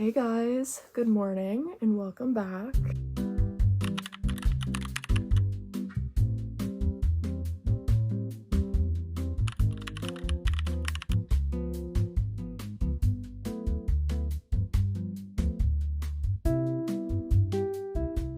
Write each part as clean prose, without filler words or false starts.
Hey guys, good morning and welcome back.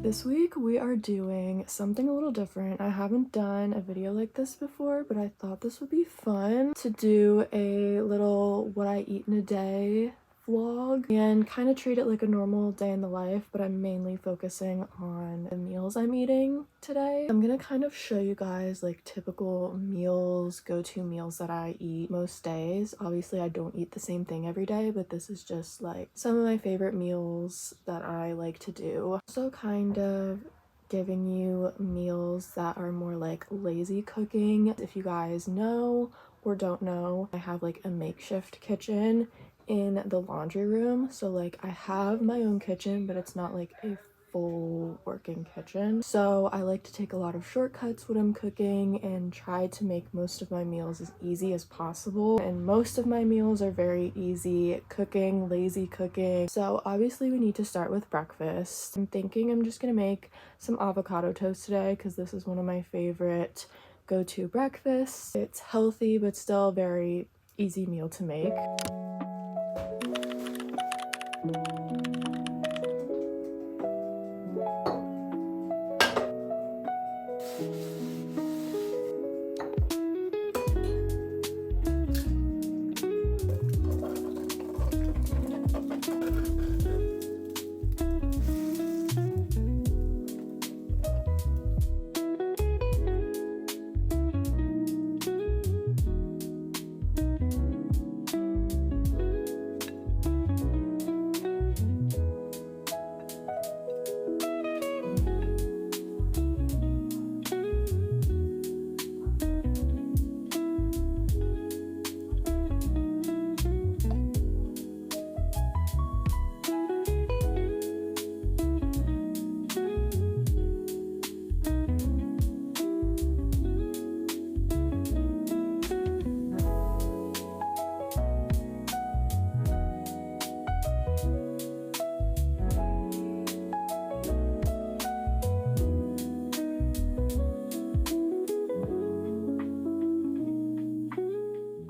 This week we are doing something a little different. I haven't done a video like this before, but I thought this would be fun to do a little what I eat in a day vlog and kind of treat it like a normal day in the life, but I'm mainly focusing on the meals I'm eating today. I'm gonna kind of show you guys like typical meals, go-to meals that I eat most days. Obviously I don't eat the same thing every day, but this is just like some of my favorite meals that I like to do. So kind of giving you meals that are more like lazy cooking. If you guys know or don't know, I have like a makeshift kitchen in the laundry room. So like I have my own kitchen, but it's not like a full working kitchen. So I like to take a lot of shortcuts when I'm cooking and try to make most of my meals as easy as possible. And most of my meals are very easy cooking, lazy cooking. So obviously we need to start with breakfast. I'm thinking I'm just gonna make some avocado toast today because this is one of my favorite go-to breakfasts. It's healthy but still a very easy meal to make.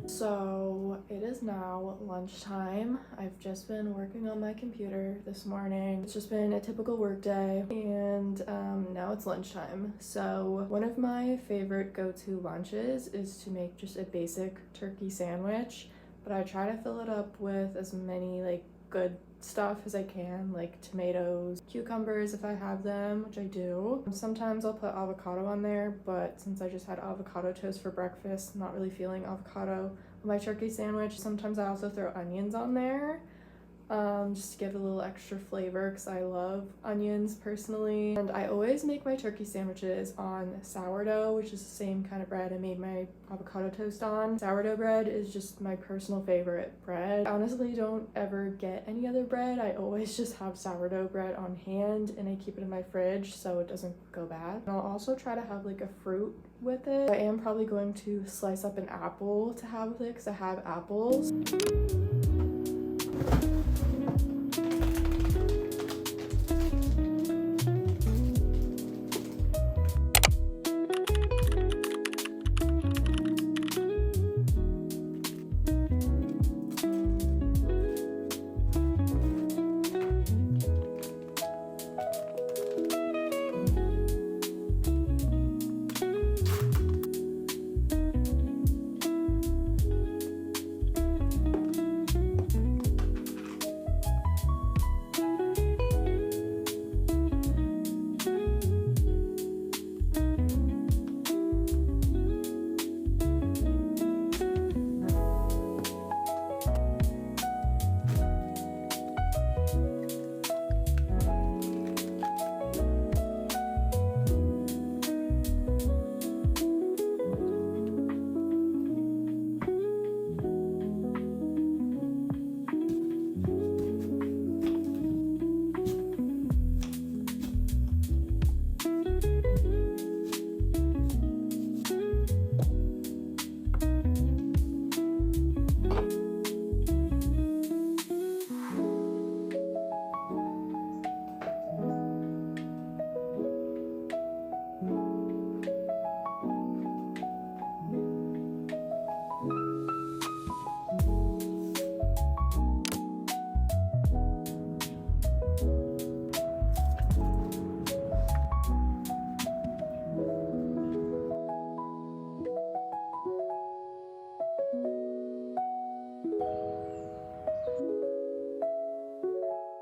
So it is now lunchtime. I've just been working on my computer this morning. It's just been a typical work day, and now it's lunchtime. So one of my favorite go-to lunches is to make just a basic turkey sandwich, but I try to fill it up with as many like good stuff as I can, like tomatoes, cucumbers if I have them, which I do. Sometimes I'll put avocado on there, but since I just had avocado toast for breakfast, I'm not really feeling avocado on my turkey sandwich. Sometimes I also throw onions on there, just to give it a little extra flavor because I love onions personally. And I always make my turkey sandwiches on sourdough, which is the same kind of bread I made my avocado toast on. Sourdough bread is just my personal favorite bread. I honestly don't ever get any other bread. I always just have sourdough bread on hand and I keep it in my fridge so it doesn't go bad. And I'll also try to have like a fruit with it. I am probably going to slice up an apple to have with it because I have apples.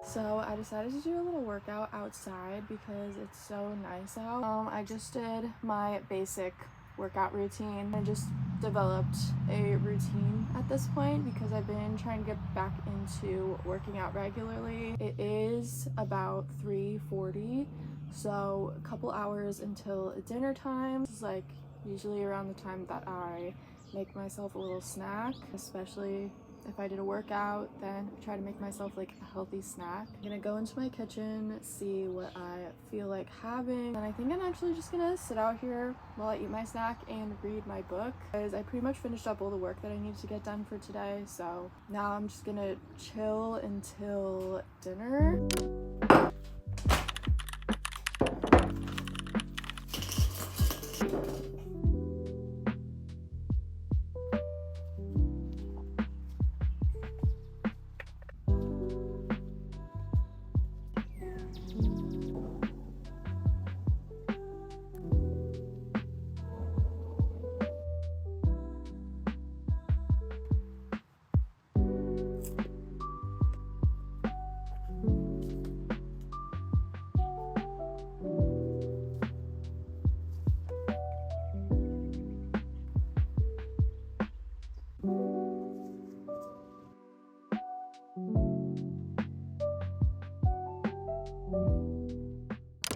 So I decided to do a little workout outside because it's so nice out. I just did my basic workout routine. I just developed a routine at this point because I've been trying to get back into working out regularly. It is about 3:40, so a couple hours until dinner time. This is like usually around the time that I make myself a little snack, especially if I did a workout, then I try to make myself like a healthy snack. I'm gonna go into my kitchen, see what I feel like having, and I think I'm actually just gonna sit out here while I eat my snack and read my book, because I pretty much finished up all the work that I needed to get done for today. So now I'm just gonna chill until dinner.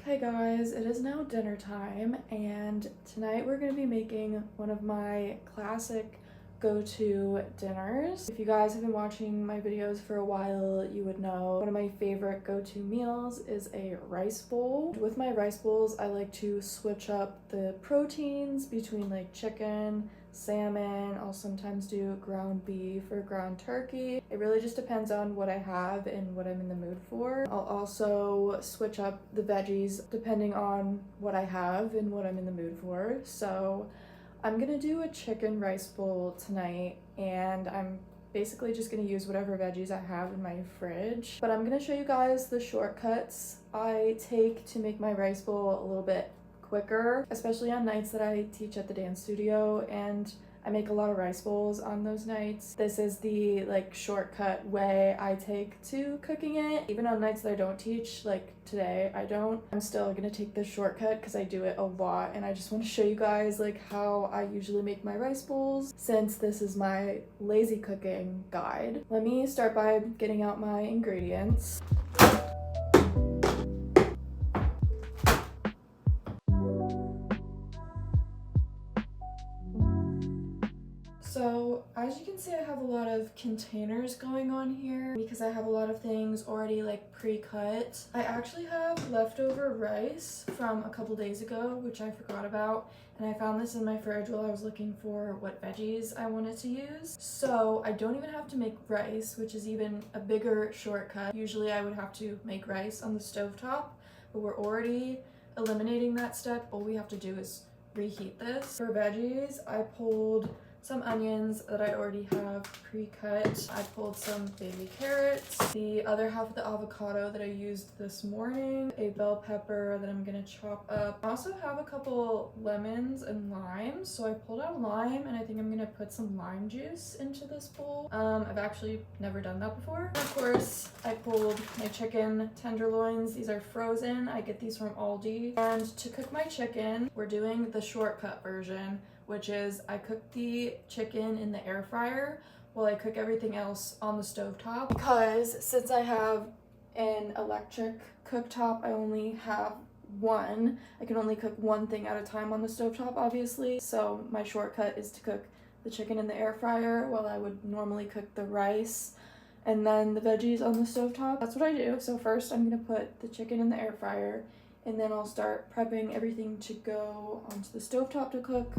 Hey guys, it is now dinner time, and tonight we're going to be making one of my classic go-to dinners. If you guys have been watching my videos for a while, you would know one of my favorite go-to meals is a rice bowl. With my rice bowls, I like to switch up the proteins between like chicken, salmon. I'll sometimes do ground beef or ground turkey. It really just depends on what I have and what I'm in the mood for. I'll also switch up the veggies depending on what I have and what I'm in the mood for. So I'm gonna do a chicken rice bowl tonight, and I'm basically just gonna use whatever veggies I have in my fridge. But I'm gonna show you guys the shortcuts I take to make my rice bowl a little bit quicker, especially on nights that I teach at the dance studio and I make a lot of rice bowls on those nights. This is the like shortcut way I take to cooking it. Even on nights that I don't teach, like today I don't, I'm still gonna take this shortcut because I do it a lot, and I just want to show you guys like how I usually make my rice bowls, since this is my lazy cooking guide. Let me start by getting out my ingredients. So as you can see, I have a lot of containers going on here because I have a lot of things already like pre-cut. I actually have leftover rice from a couple days ago, which I forgot about, and I found this in my fridge while I was looking for what veggies I wanted to use. So I don't even have to make rice, which is even a bigger shortcut. Usually I would have to make rice on the stovetop, but we're already eliminating that step. All we have to do is reheat this. For veggies, I pulled some onions that I already have pre-cut. I pulled some baby carrots, the other half of the avocado that I used this morning, a bell pepper that I'm gonna chop up. I also have a couple lemons and limes, so I pulled out a lime and I think I'm gonna put some lime juice into this bowl. I've actually never done that before. And of course, I pulled my chicken tenderloins. These are frozen. I get these from Aldi. And to cook my chicken, we're doing the shortcut version, which is I cook the chicken in the air fryer while I cook everything else on the stovetop. Because since I have an electric cooktop, I only have one. I can only cook one thing at a time on the stovetop, obviously. So my shortcut is to cook the chicken in the air fryer while I would normally cook the rice and then the veggies on the stovetop. That's what I do. So first I'm gonna put the chicken in the air fryer, and then I'll start prepping everything to go onto the stovetop to cook.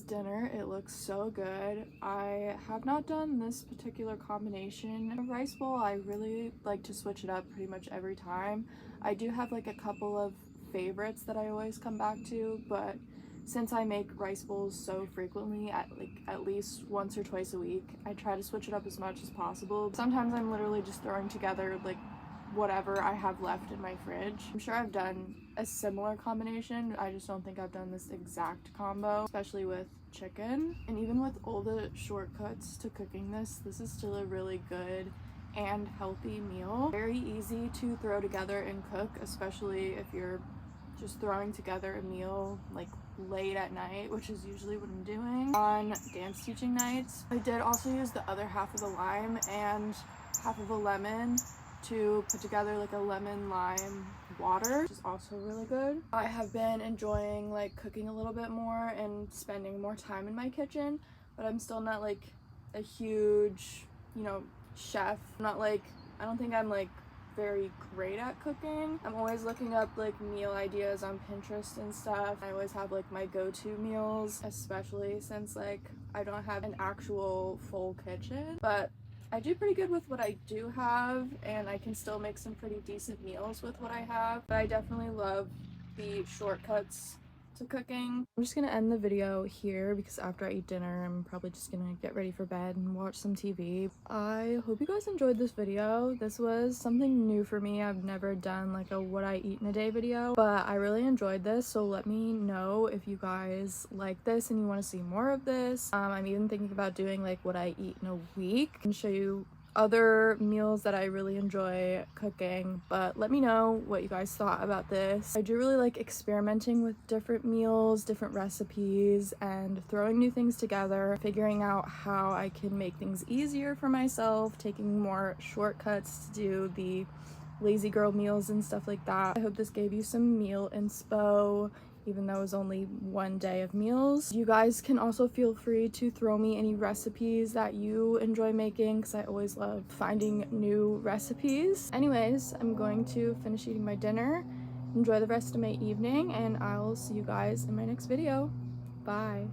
dinner. It looks so good. I have not done this particular combination of rice bowl. I really like to switch it up pretty much every time. I do have like a couple of favorites that I always come back to, but since I make rice bowls so frequently, at least once or twice a week, I try to switch it up as much as possible. Sometimes I'm literally just throwing together like whatever I have left in my fridge. I'm sure I've done a similar combination. I just don't think I've done this exact combo, especially with chicken. And even with all the shortcuts to cooking this is still a really good and healthy meal. Very easy to throw together and cook, especially if you're just throwing together a meal like late at night, which is usually what I'm doing on dance teaching nights. I did also use the other half of the lime and half of a lemon to put together like a lemon lime water, which is also really good. I have been enjoying like cooking a little bit more and spending more time in my kitchen, but I'm still not like a huge, chef. I don't think I'm like very great at cooking. I'm always looking up like meal ideas on Pinterest and stuff. I always have like my go-to meals, especially since like I don't have an actual full kitchen, but I do pretty good with what I do have, and I can still make some pretty decent meals with what I have. But I definitely love the shortcuts to cooking. I'm just gonna end the video here because after I eat dinner, I'm probably just gonna get ready for bed and watch some TV. I hope you guys enjoyed this video. This was something new for me. I've never done like a what I eat in a day video, but I really enjoyed this. So let me know if you guys like this and you want to see more of this. I'm even thinking about doing like what I eat in a week and show you other meals that I really enjoy cooking, but let me know what you guys thought about this. I do really like experimenting with different meals, different recipes, and throwing new things together, figuring out how I can make things easier for myself, taking more shortcuts to do the lazy girl meals and stuff like that. I hope this gave you some meal inspo, even though it was only one day of meals. You guys can also feel free to throw me any recipes that you enjoy making, because I always love finding new recipes. Anyways, I'm going to finish eating my dinner, enjoy the rest of my evening, and I'll see you guys in my next video. Bye.